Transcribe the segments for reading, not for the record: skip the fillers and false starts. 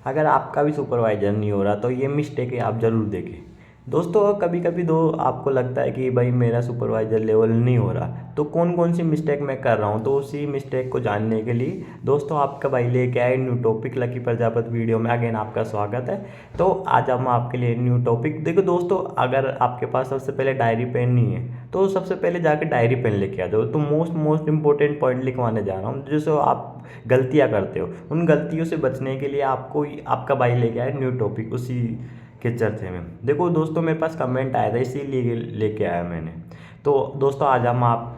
अगर आपका भी सुपरवाइज़र नहीं हो रहा तो ये मिस्टेक है, आप ज़रूर देखें। दोस्तों कभी कभी दो आपको लगता है कि भाई मेरा सुपरवाइज़र लेवल नहीं हो रहा, तो कौन कौन सी मिस्टेक मैं कर रहा हूँ, तो उसी मिस्टेक को जानने के लिए दोस्तों आपका भाई लेके आए new topic lucky Prajapati video में। अगेन आपका स्वागत है। तो आज हम आपके लिए न्यू टॉपिक, देखो दोस्तों अगर आपके पास सबसे पहले डायरी पेन नहीं है तो सबसे पहले जाके डायरी पेन लेके आ जाओ। तो मोस्ट इंपॉर्टेंट पॉइंट लिखवाने जा रहा हूँ, जो आप गलतियाँ करते हो उन गलतियों से बचने के लिए आपको आपका भाई लेके आया न्यू टॉपिक उसी के चर्चे में। देखो दोस्तों मेरे पास कमेंट आया था इसीलिए लेके आया मैंने। तो दोस्तों आज हम आप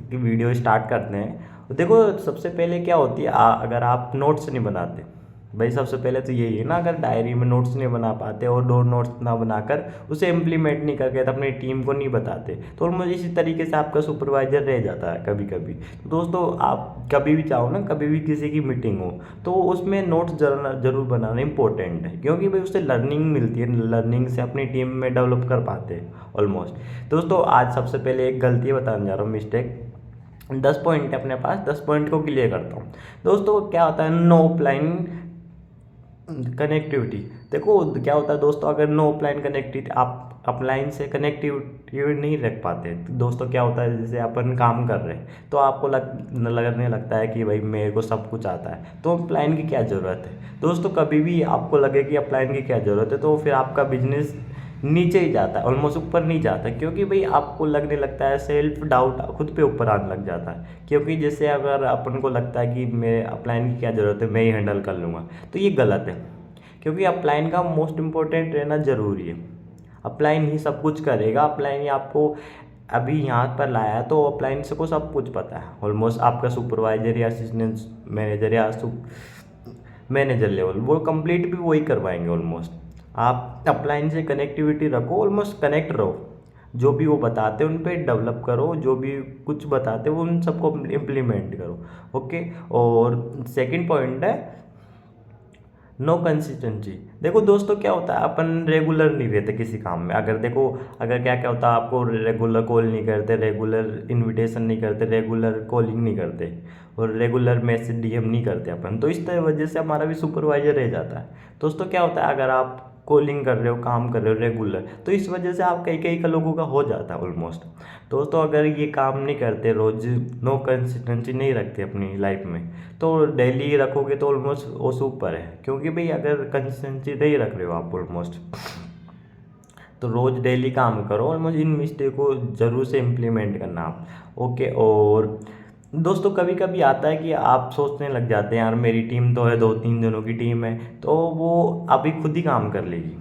की वीडियो स्टार्ट करते हैं। देखो सबसे पहले क्या होती है, अगर आप नोट्स नहीं बनाते, भाई सबसे पहले तो यही है ना, अगर डायरी में नोट्स नहीं बना पाते और दो नोट्स ना बनाकर उसे इम्प्लीमेंट नहीं करके तो अपनी टीम को नहीं बताते, तो मुझे इसी तरीके से आपका सुपरवाइजर रह जाता है कभी कभी। तो दोस्तों आप कभी भी चाहो ना, कभी भी किसी की मीटिंग हो तो उसमें नोट्स जरूर बनाना इंपॉर्टेंट है, क्योंकि भाई उससे लर्निंग मिलती है, लर्निंग से अपनी टीम में डेवलप कर पाते हैं ऑलमोस्ट। दोस्तों आज सबसे पहले एक गलती बताने जा रहा हूँ, मिस्टेक। 10 पॉइंट है अपने पास, 10 पॉइंट को क्लियर करता हूँ। दोस्तों क्या होता है नो ऑफलाइन कनेक्टिविटी। देखो क्या होता है दोस्तों, अगर नो ऑफलाइन कनेक्टिविटी, आप अपलाइन से कनेक्टिविटी नहीं रख पाते तो दोस्तों क्या होता है, जैसे अपन काम कर रहे हैं तो आपको लगने लगता है कि भाई मेरे को सब कुछ आता है, तो अपलाइन की क्या ज़रूरत है। दोस्तों कभी भी आपको लगे कि अपलाइन की क्या ज़रूरत है तो फिर आपका बिजनेस नीचे ही जाता है, ऑलमोस्ट ऊपर नहीं जाता, क्योंकि भाई आपको लगने लगता है, सेल्फ डाउट खुद पे ऊपर आने लग जाता है। क्योंकि जैसे अगर अपन को लगता है कि मैं अपलाइन की क्या ज़रूरत है, मैं ही हैंडल कर लूँगा, तो ये गलत है। क्योंकि अपलाइन का मोस्ट इम्पोर्टेंट रहना ज़रूरी है। अपलाइन ही सब कुछ करेगा, अपलाइन ही आपको अभी यहाँ पर लाया है, तो अपलाइन से को सब कुछ पता है ऑलमोस्ट। आपका सुपरवाइजर या असिस्टेंट मैनेजर या मैनेजर लेवल वो कंप्लीट भी वही करवाएंगे ऑलमोस्ट। आप अपलाइन से कनेक्टिविटी रखो, ऑलमोस्ट कनेक्ट रहो, जो भी वो बताते हैं उन पे डेवलप करो, जो भी कुछ बताते हैं वो उन सबको इम्प्लीमेंट करो। ओके। और सेकंड पॉइंट है नो कंसिस्टेंसी। देखो दोस्तों क्या होता है, अपन रेगुलर नहीं रहते किसी काम में। अगर देखो अगर क्या क्या होता है, आपको रेगुलर कॉल नहीं करते, रेगुलर इनविटेशन नहीं करते, रेगुलर कॉलिंग नहीं करते और रेगुलर मैसेज डीएम नहीं करते अपन, तो इस तरह वजह से हमारा भी सुपरवाइजर रह जाता है। दोस्तों क्या होता है, अगर आप कॉलिंग कर रहे हो, काम कर रहे हो रेगुलर, तो इस वजह से आप कई कई का लोगों का हो जाता है ऑलमोस्ट। दोस्तों अगर ये काम नहीं करते रोज, नो कंसिस्टेंसी नहीं रखते अपनी लाइफ में, तो डेली रखोगे तो ऑलमोस्ट वो सुपर है। क्योंकि भाई अगर कंसिस्टेंसी नहीं रख रहे हो आप ऑलमोस्ट, तो रोज़ डेली काम करो, ऑलमोस्ट इन मिस्टेक को ज़रूर से इम्प्लीमेंट करना आप। ओके। और दोस्तों कभी कभी आता है कि आप सोचने लग जाते हैं यार मेरी टीम तो है, 2-3 जनों की टीम है, तो वो अभी खुद ही काम कर लेगी।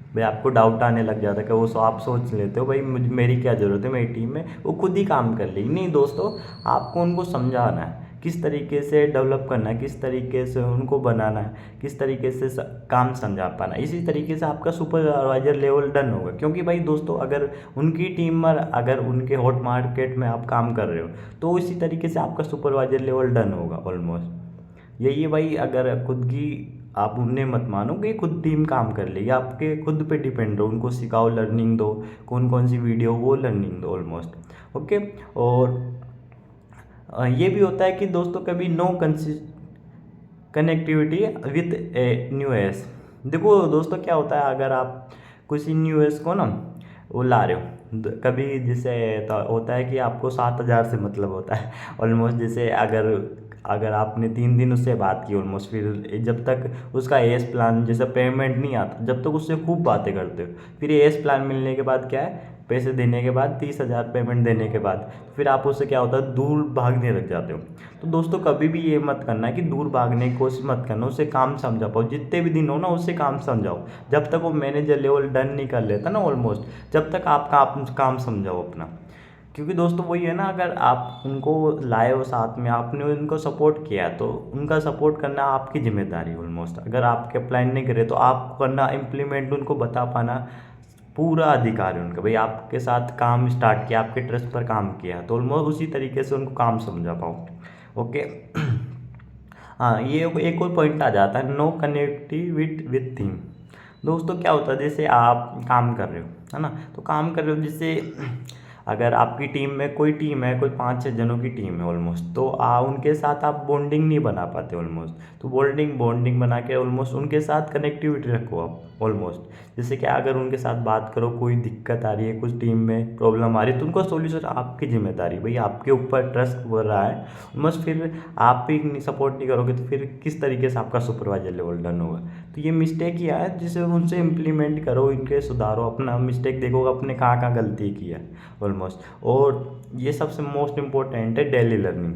भाई आपको डाउट आने लग जाता है कि वो आप सोच लेते हो भाई मेरी क्या ज़रूरत है, मेरी टीम में वो खुद ही काम कर लेगी। नहीं दोस्तों, आपको उनको समझाना है किस तरीके से डेवलप करना है, किस तरीके से उनको बनाना है, किस तरीके से काम समझा पाना, इसी तरीके से आपका सुपरवाइजर लेवल डन होगा। क्योंकि भाई दोस्तों अगर उनकी टीम में, अगर उनके हॉट मार्केट में आप काम कर रहे हो तो इसी तरीके से आपका सुपरवाइजर लेवल डन होगा ऑलमोस्ट। यही है भाई, अगर खुद की आप उन्हें मत मानो कि खुद टीम काम कर लेगी, आपके खुद पे डिपेंड हो, उनको सिखाओ, लर्निंग दो, कौन कौन सी वीडियो वो लर्निंग दो ऑलमोस्ट। ओके। और ये भी होता है कि दोस्तों कभी no connectivity with a new S. देखो दोस्तों क्या होता है, अगर आप किसी न्यू एस को ना वो ला रहे हो, कभी जैसे तो होता है कि आपको 7,000 से मतलब होता है ऑलमोस्ट। जैसे अगर अगर आपने 3 दिन उससे बात की ऑलमोस्ट, फिर जब तक उसका एस प्लान जैसे पेमेंट नहीं आता, जब तक उससे खूब बातें करते हो, फिर एस प्लान मिलने के बाद क्या है, पैसे देने के बाद 30,000 पेमेंट देने के बाद फिर आप उससे क्या होता है दूर भागने लग जाते हो। तो दोस्तों कभी भी ये मत करना है कि दूर भागने की कोशिश मत करना, उससे काम समझा पाओ, जितने भी दिन हो ना उससे काम समझाओ। जब तक वो मैनेजर लेवल डन नहीं कर लेता ना ऑलमोस्ट, जब तक आप काम समझाओ अपना। क्योंकि दोस्तों वही है ना, अगर आप उनको लाए हो साथ में, आपने उनको सपोर्ट किया तो उनका सपोर्ट करना आपकी जिम्मेदारी है ऑलमोस्ट। अगर आपके प्लान नहीं करे तो आप करना इम्प्लीमेंट, उनको बता पाना पूरा अधिकार है उनका। भाई आपके साथ काम स्टार्ट किया, आपके ट्रस्ट पर काम किया, तो ऑलमोस्ट उसी तरीके से उनको काम समझा पाओ। ओके। हाँ, ये एक और पॉइंट आ जाता है नो कनेक्टिविटी विथ थीम। दोस्तों क्या होता है, जैसे आप काम कर रहे हो है ना, तो काम कर रहे हो, जैसे अगर आपकी टीम में कोई टीम है, कोई 5-6 जनों की टीम है ऑलमोस्ट, तो उनके साथ आप बॉन्डिंग नहीं बना पाते ऑलमोस्ट। तो बॉन्डिंग बना के ऑलमोस्ट उनके साथ कनेक्टिविटी रखो आप ऑलमोस्ट। जैसे कि अगर उनके साथ बात करो, कोई दिक्कत आ रही है, कुछ टीम में प्रॉब्लम आ रही है, तो उनको सोल्यूशन आपकी जिम्मेदारी, भाई आपके ऊपर ट्रस्ट बढ़ रहा है ऑलमोस्ट। फिर आप ही सपोर्ट नहीं करोगे तो फिर किस तरीके से आपका सुपरवाइजर लेवल डन होगा। तो ये मिस्टेक किया है, जिसे उनसे इम्प्लीमेंट करो, इनके सुधारो, अपना मिस्टेक देखो अपने कहाँ कहाँ गलती की है ऑलमोस्ट। और ये सबसे मोस्ट इम्पोर्टेंट है डेली लर्निंग।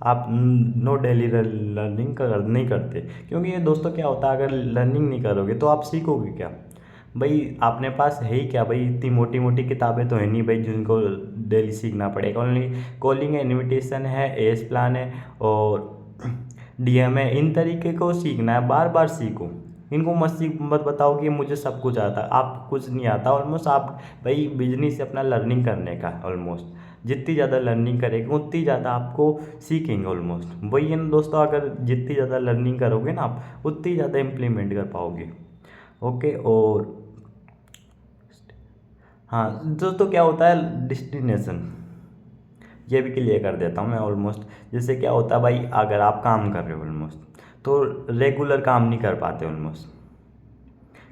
आप नो डेली लर्निंग नहीं करते, क्योंकि ये दोस्तों क्या होता है, अगर लर्निंग नहीं करोगे तो आप सीखोगे क्या। भाई आपने पास है ही क्या, भाई इतनी मोटी मोटी किताबें तो है नहीं भाई जिनको डेली सीखना पड़ेगा। ओनली कॉलिंग है, इनविटेशन है, एस प्लान है और डीएम है, इन तरीके को सीखना है, बार बार सीखो। इनको मत बताओ कि मुझे सब कुछ आता है, आप कुछ नहीं आता ऑलमोस्ट। आप भाई बिजनेस से अपना लर्निंग करने का ऑलमोस्ट, जितनी ज़्यादा लर्निंग करेंगे उतनी ज़्यादा आपको सीखेंगे ऑलमोस्ट। वही है ना दोस्तों, अगर जितनी ज़्यादा लर्निंग करोगे ना आप, उतनी ज़्यादा इम्प्लीमेंट कर पाओगे। ओके। और हाँ दोस्तों, क्या होता है डेस्टिनेशन, ये भी क्लियर कर देता हूँ मैं ऑलमोस्ट। जैसे क्या होता है भाई, अगर आप काम कर रहे हो ऑलमोस्ट, तो रेगुलर काम नहीं कर पाते ऑलमोस्ट।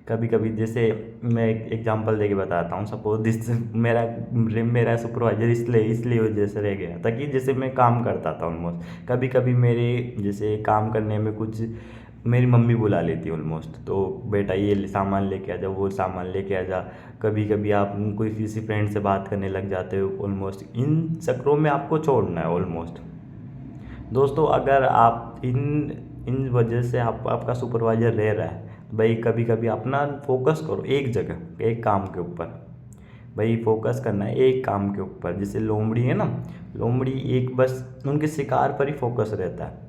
कभी कभी जैसे मैं एक एग्जांपल देके बताता हूँ। सपोज दिस मेरा सुपरवाइजर इसलिए वजह से रह गया था कि जैसे मैं काम करता था ऑलमोस्ट, कभी कभी मेरे जैसे काम करने में कुछ मेरी मम्मी बुला लेती ऑलमोस्ट, तो बेटा ये सामान लेके आ जा, वो सामान लेके आ जा। कभी कभी आप कोई किसी फ्रेंड से बात करने लग जाते हो ऑलमोस्ट, इन चक्रों में आपको छोड़ना है ऑलमोस्ट। दोस्तों अगर आप इन इन वजह से आपका सुपरवाइजर रह रहा है, तो भाई कभी कभी अपना फोकस करो एक जगह, एक काम के ऊपर। भाई फोकस करना है एक काम के ऊपर। जैसे लोमड़ी है ना, लोमड़ी एक बस उनके शिकार पर ही फोकस रहता है।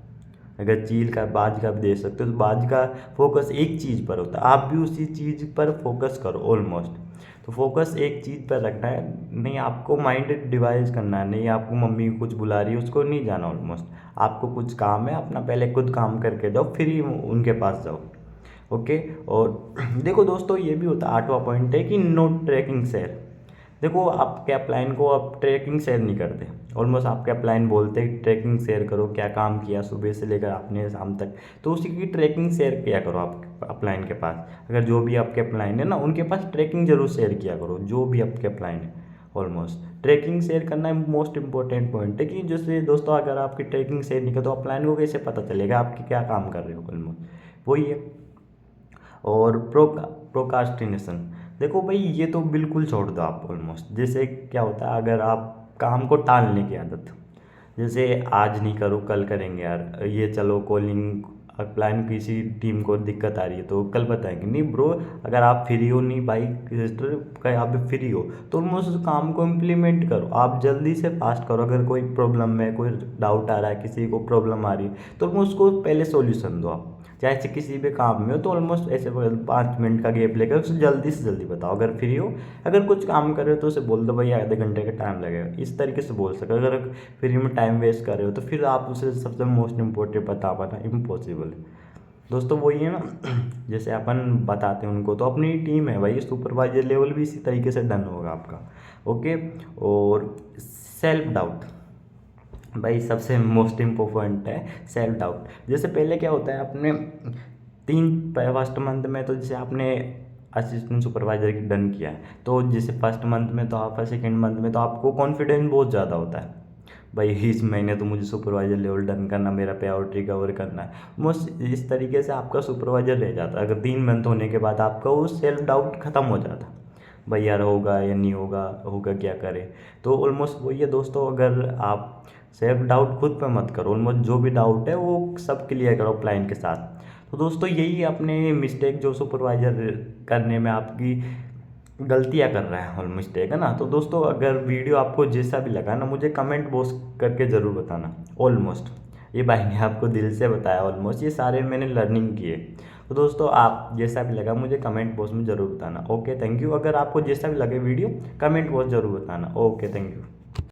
अगर चील का बाज का भी दे सकते हो, तो बाज का फोकस एक चीज़ पर होता है, आप भी उसी चीज़ पर फोकस करो ऑलमोस्ट। तो फोकस एक चीज़ पर रखना है, नहीं आपको माइंड डिवाइस करना है, नहीं आपको मम्मी कुछ बुला रही है उसको नहीं जाना ऑलमोस्ट। आपको कुछ काम है अपना, पहले खुद काम करके जाओ फिर ही उनके पास जाओ। ओके। और देखो दोस्तों, ये भी होता है 8वां पॉइंट है कि नो ट्रैकिंग शेयर। देखो आप क्या प्लान को आप ट्रैकिंग शेयर नहीं करते ऑलमोस्ट। आप क्या प्लान बोलते हैं ट्रैकिंग शेयर करो, क्या काम किया सुबह से लेकर आपने शाम तक, तो उसी की ट्रैकिंग शेयर किया करो आप अपलाइन के पास। अगर जो भी आपके अपलाइन है ना, उनके पास ट्रैकिंग जरूर शेयर किया करो, जो भी आपके अपलाइन है ऑलमोस्ट। ट्रैकिंग शेयर करना मोस्ट इंपॉर्टेंट पॉइंट है कि जैसे दोस्तों अगर आपकी ट्रैकिंग शेयर नहीं कर तो अपलाइन को कैसे पता चलेगा आपकी क्या काम कर रहे हो ऑलमोस्ट, वही है। और प्रोकास्टिनेशन, देखो भाई ये तो बिल्कुल छोड़ दो आप ऑलमोस्ट। जैसे क्या होता है, अगर आप काम को टालने की आदत, जैसे आज नहीं करो कल करेंगे यार, ये चलो कॉलिंग प्लान किसी टीम को दिक्कत आ रही है तो कल बताएंगे, नहीं ब्रो। अगर आप फ्री हो, नहीं भाई सिस्टर का आप फ्री हो, तो ऑलमोस्ट उस काम को इम्प्लीमेंट करो, आप जल्दी से फास्ट करो। अगर कोई प्रॉब्लम है, कोई डाउट आ रहा है, किसी को प्रॉब्लम आ रही है, तो उसको पहले सॉल्यूशन दो आप। चाहे से किसी भी काम में हो तो ऑलमोस्ट ऐसे 5 मिनट का गैप लेकर उसे जल्दी से जल्दी बताओ। अगर फ्री हो, अगर कुछ काम कर रहे हो तो उसे बोल दो भाई आधे घंटे का टाइम लगेगा, इस तरीके से बोल सके। अगर फ्री में टाइम वेस्ट कर रहे हो तो फिर आप उसे सबसे मोस्ट इम्पोर्टेंट बता पाना इम्पॉसिबल है दोस्तों। वही है ना, जैसे अपन बताते हैं उनको, तो अपनी टीम है भाई, सुपरवाइजर लेवल भी इसी तरीके से डन होगा आपका। ओके। और सेल्फ डाउट, भाई सबसे मोस्ट इम्पोर्टेंट है सेल्फ डाउट। जैसे पहले क्या होता है, अपने फर्स्ट मंथ में तो जैसे आपने असिस्टेंट सुपरवाइजर की डन किया है, तो जैसे फर्स्ट मंथ में तो आप, सेकेंड मंथ में तो आपको कॉन्फिडेंस बहुत ज़्यादा होता है भाई, इस महीने तो मुझे सुपरवाइजर लेवल डन करना, मेरा पे आउट रिकवर करना है मोस्ट। इस तरीके से आपका सुपरवाइजर रह जाता है। अगर 3 मंथ होने के बाद आपका वो सेल्फ डाउट ख़त्म हो जाता, भाई यार होगा या नहीं होगा, होगा क्या करे। तो ऑलमोस्ट वही है दोस्तों, अगर आप सेल्फ डाउट खुद पे मत करो, ऑलमोस्ट जो भी डाउट है वो सब क्लियर करो क्लाइंट के साथ। तो दोस्तों यही अपने मिस्टेक जो सुपरवाइजर करने में आपकी गलतियाँ कर रहा है, ऑल मिस्टेक है ना। तो दोस्तों अगर वीडियो आपको जैसा भी लगा ना, मुझे कमेंट बॉक्स करके ज़रूर बताना ऑलमोस्ट। ये भाई ने आपको दिल से बताया ऑलमोस्ट, ये सारे मैंने लर्निंग किए। तो दोस्तों आप जैसा भी लगा मुझे कमेंट बॉक्स में ज़रूर बताना। Okay thank you. अगर आपको जैसा भी लगे वीडियो, कमेंट बॉक्स ज़रूर बताना। Okay thank you.